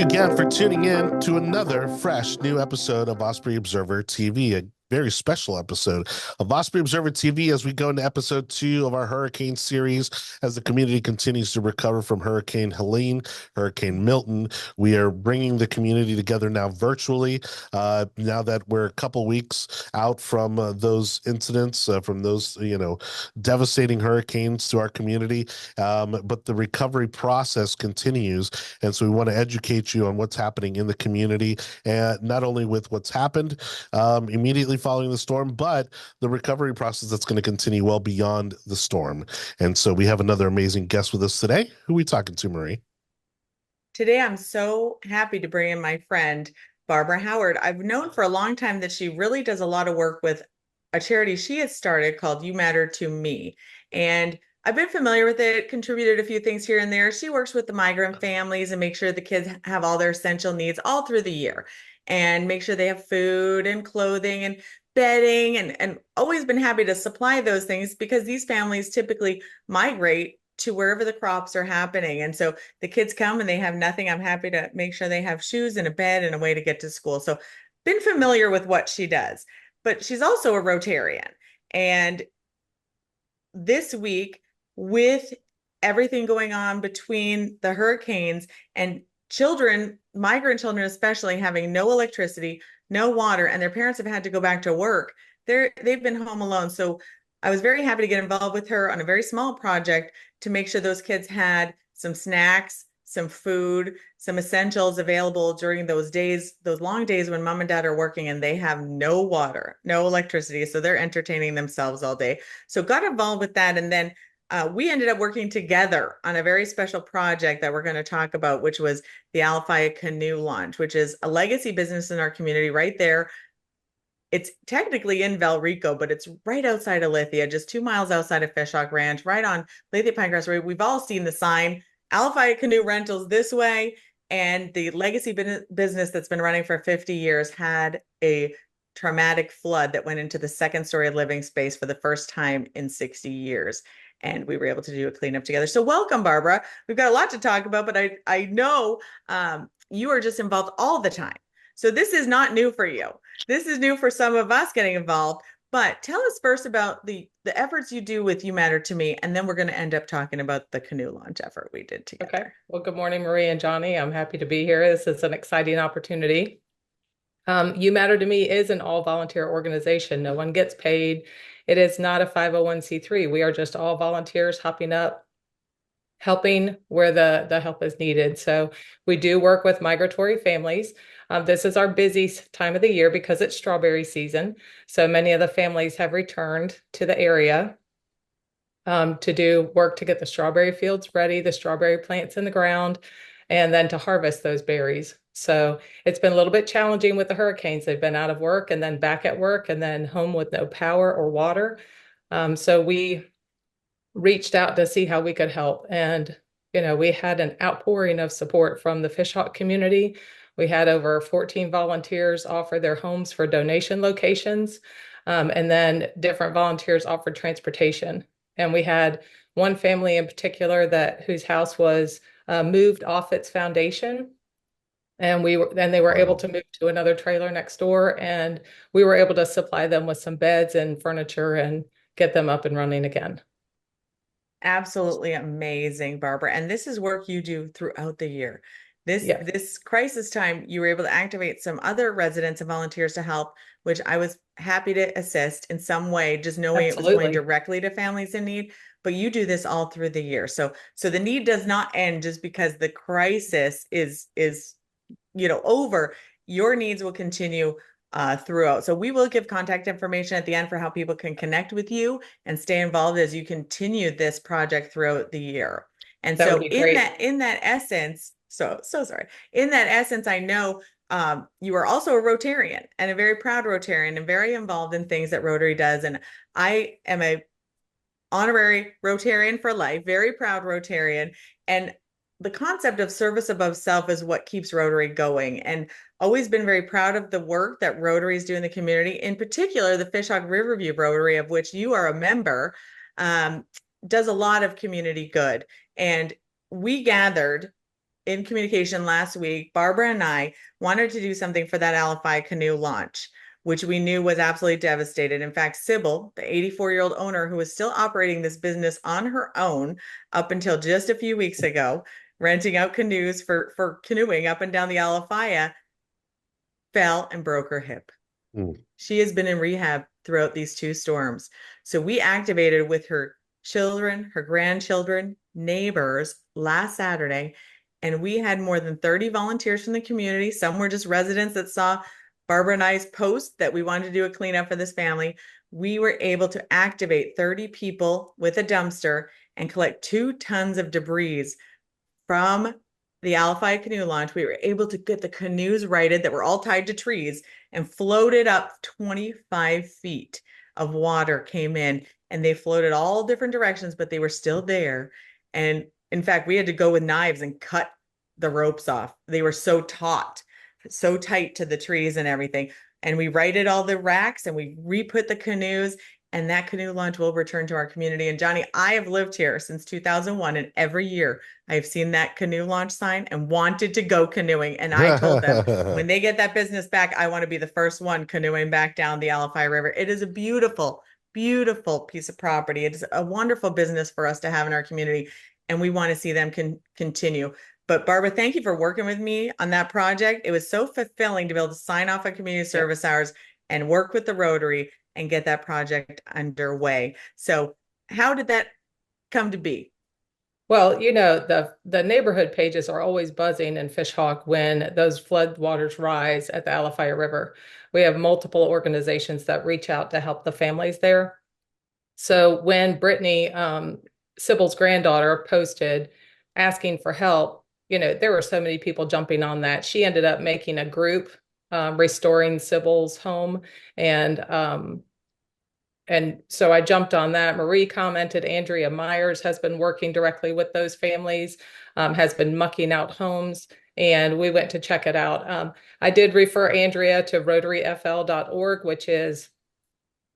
again for tuning in to another fresh new episode of Osprey Observer TV, a very special episode of Osprey Observer TV as we go into episode 2 of our hurricane series as the community continues to recover from Hurricane Helene, Hurricane Milton. We are bringing the community together now virtually, now that we're a couple weeks out from those incidents, from those, devastating hurricanes to our community. But the recovery process continues. And so we want to educate you on what's happening in the community, and not only with what's happened immediately following the storm, but the recovery process that's going to continue well beyond the storm. And so we have another amazing guest with us today. Who are we talking to, Marie? Today, I'm so happy to bring in my friend, Barbara Howard. I've known for a long time that she really does a lot of work with a charity she has started called You Matter to Me. And I've been familiar with it, contributed a few things here and there. She works with the migrant families and makes sure the kids have all their essential needs all through the year and make sure they have food and clothing and bedding and always been happy to supply those things because these families typically migrate to wherever the crops are happening. And so the kids come and they have nothing. I'm happy to make sure they have shoes and a bed and a way to get to school. So been familiar with what she does, but she's also a Rotarian. And this week, with everything going on between the hurricanes and children, migrant children especially, having no electricity, no water, and their parents have had to go back to work, they've been home alone. So I was very happy to get involved with her on a very small project to make sure those kids had some snacks, some food, some essentials available during those days, those long days when mom and dad are working and they have no water, no electricity. So they're entertaining themselves all day. So got involved with that. And then we ended up working together on a very special project that we're going to talk about, which was the Alafaya Canoe Launch, which is a legacy business in our community right there. It's technically in Valrico, but it's right outside of Lithia, just 2 miles outside of Fishhawk Ranch, right on Lithia Pinecrest Road. We've all seen the sign, Alafaya Canoe Rentals this way. And the legacy business that's been running for 50 years had a traumatic flood that went into the second story of living space for the first time in 60 years. And we were able to do a cleanup together. So welcome, Barbara. We've got a lot to talk about, but I know you are just involved all the time. So this is not new for you. This is new for some of us getting involved. But tell us first about the efforts you do with You Matter to Me, and then we're going to end up talking about the canoe launch effort we did Okay. together. Well, good morning, Marie and Johnny. I'm happy to be here. This is an exciting opportunity. You Matter to Me is an all-volunteer organization. No one gets paid. It is not a 501c3. We are just all volunteers hopping up, helping where the help is needed. So we do work with migratory families. This is our busy time of the year because it's strawberry season. So many of the families have returned to the area to do work to get the strawberry fields ready, the strawberry plants in the ground, and then to harvest those berries. So it's been a little bit challenging with the hurricanes. They've been out of work and then back at work and then home with no power or water. So we reached out to see how we could help. And, we had an outpouring of support from the Fishhawk community. We had over 14 volunteers offer their homes for donation locations. And then different volunteers offered transportation. And we had one family in particular whose house was moved off its foundation. And they were able to move to another trailer next door. And we were able to supply them with some beds and furniture and get them up and running again. Absolutely amazing, Barbara. And this is work you do throughout the year. This Yeah, this crisis time, you were able to activate some other residents and volunteers to help, which I was happy to assist in some way, just knowing it was going absolutely. directly to families in need. But you do this all through the year. So the need does not end just because the crisis is over. Your needs will continue throughout. So we will give contact information at the end for how people can connect with you and stay involved as you continue this project throughout the year. And That would so be in great. that essence, so sorry. In that essence, I know you are also a Rotarian and a very proud Rotarian and very involved in things that Rotary does. And I am a honorary Rotarian for life, very proud Rotarian. And the concept of service above self is what keeps Rotary going. And always been very proud of the work that Rotaries do in the community, in particular, the Fishhawk Riverview Rotary, of which you are a member, does a lot of community good. And we gathered in communication last week, Barbara and I wanted to do something for that Alafai canoe launch, which we knew was absolutely devastated. In fact, Sybil, the 84-year-old owner who was still operating this business on her own up until just a few weeks ago, renting out canoes for canoeing up and down the Alafaya, fell and broke her hip. She has been in rehab throughout these two storms. So we activated with her children, her grandchildren, neighbors last Saturday, and we had more than 30 volunteers from the community. Some were just residents that saw Barbara and I's post that we wanted to do a cleanup for this family. We were able to activate 30 people with a dumpster and collect 2 tons of debris from the Alafai canoe launch. We were able to get the canoes righted that were all tied to trees and floated up 25 feet of water came in, and they floated all different directions, but they were still there. And in fact, we had to go with knives and cut the ropes off. They were so taut, so tight to the trees and everything. And we righted all the racks and we re-put the canoes, and that canoe launch will return to our community. And Johnny, I have lived here since 2001, and every year I have seen that canoe launch sign and wanted to go canoeing. And I told them, when they get that business back, I want to be the first one canoeing back down the Alafai River. It is a beautiful, beautiful piece of property. It is a wonderful business for us to have in our community, and we want to see them continue. But Barbara, thank you for working with me on that project. It was so fulfilling to be able to sign off on community service hours and work with the Rotary and get that project underway. So how did that come to be? Well, you know, the neighborhood pages are always buzzing in Fishhawk when those flood waters rise at the Alafaya River. We have multiple organizations that reach out to help the families there. So when Brittany, Sybil's granddaughter, posted asking for help, you know, there were so many people jumping on that. She ended up making a group, restoring Sybil's home, and so I jumped on that. Marie commented, Andrea Myers has been working directly with those families, has been mucking out homes, and we went to check it out. I did refer Andrea to rotaryfl.org, which is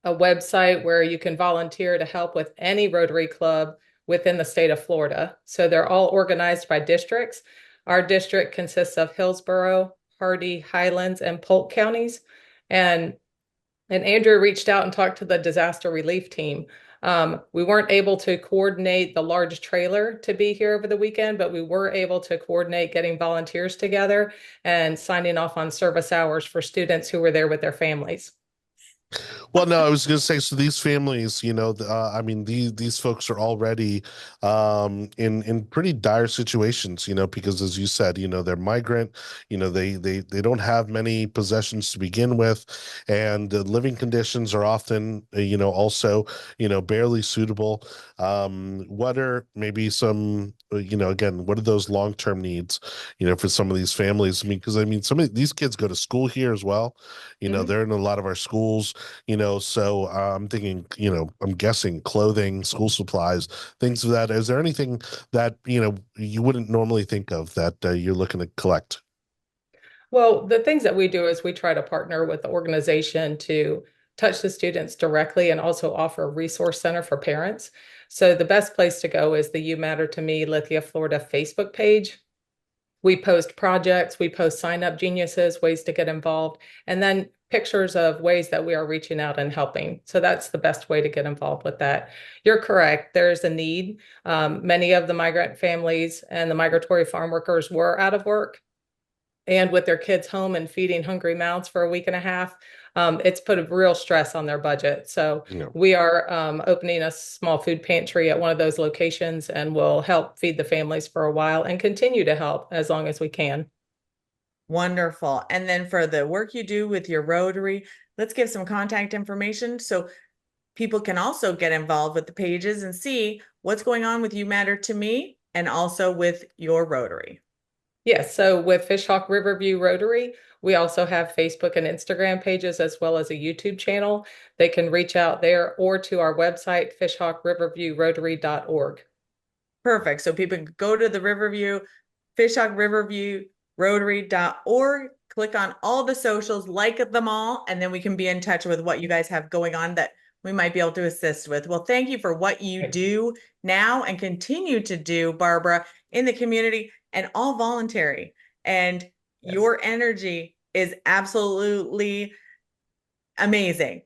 a website where you can volunteer to help with any Rotary Club within the state of Florida. So they're all organized by districts. Our district consists of Hillsborough, Hardy, Highlands, and Polk counties. And Andrew reached out and talked to the disaster relief team. We weren't able to coordinate the large trailer to be here over the weekend, but we were able to coordinate getting volunteers together and signing off on service hours for students who were there with their families. Well, no, I was going to say, so these families, you know, I mean, these folks are already in pretty dire situations, you know, because as you said, you know, they're migrant, you know, they don't have many possessions to begin with, and the living conditions are often, you know, also, you know, barely suitable. What are maybe some, you know, again, what are those long-term needs, you know, for some of these families? I mean, because I mean, some of these kids go to school here as well. You know, they're in a lot of our schools. You know, so I'm thinking, you know, I'm guessing clothing, school supplies, things of that. Is there anything that, you know, you wouldn't normally think of that you're looking to collect? Well, the things that we do is we try to partner with the organization to touch the students directly and also offer a resource center for parents. So the best place to go is the You Matter to Me Lithia, Florida Facebook page. We post projects, we post sign up geniuses, ways to get involved, and then pictures of ways that we are reaching out and helping. So that's the best way to get involved with that. You're correct. There's a need. Many of the migrant families and the migratory farm workers were out of work, and with their kids home and feeding hungry mouths for a week and a half, it's put a real stress on their budget. So we are opening a small food pantry at one of those locations, and we'll help feed the families for a while and continue to help as long as we can. Wonderful. And then for the work you do with your Rotary, let's give some contact information so people can also get involved with the pages and see what's going on with You Matter to Me and also with your Rotary. Yes, so with Fishhawk Riverview Rotary, we also have Facebook and Instagram pages as well as a YouTube channel. They can reach out there or to our website, fishhawkriverviewrotary.org. Perfect. So people can go to the Riverview, Fishhawk Riverview Rotary.org, click on all the socials, like them all, and then we can be in touch with what you guys have going on that we might be able to assist with. Well, thank you for what you do now and continue to do, Barbara, in the community. and all voluntary. And Yes. your energy is absolutely amazing.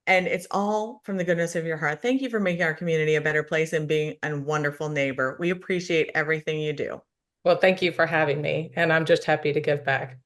And it's all from the goodness of your heart. Thank you for making our community a better place and being a wonderful neighbor. We appreciate everything you do. Well, thank you for having me, and I'm just happy to give back.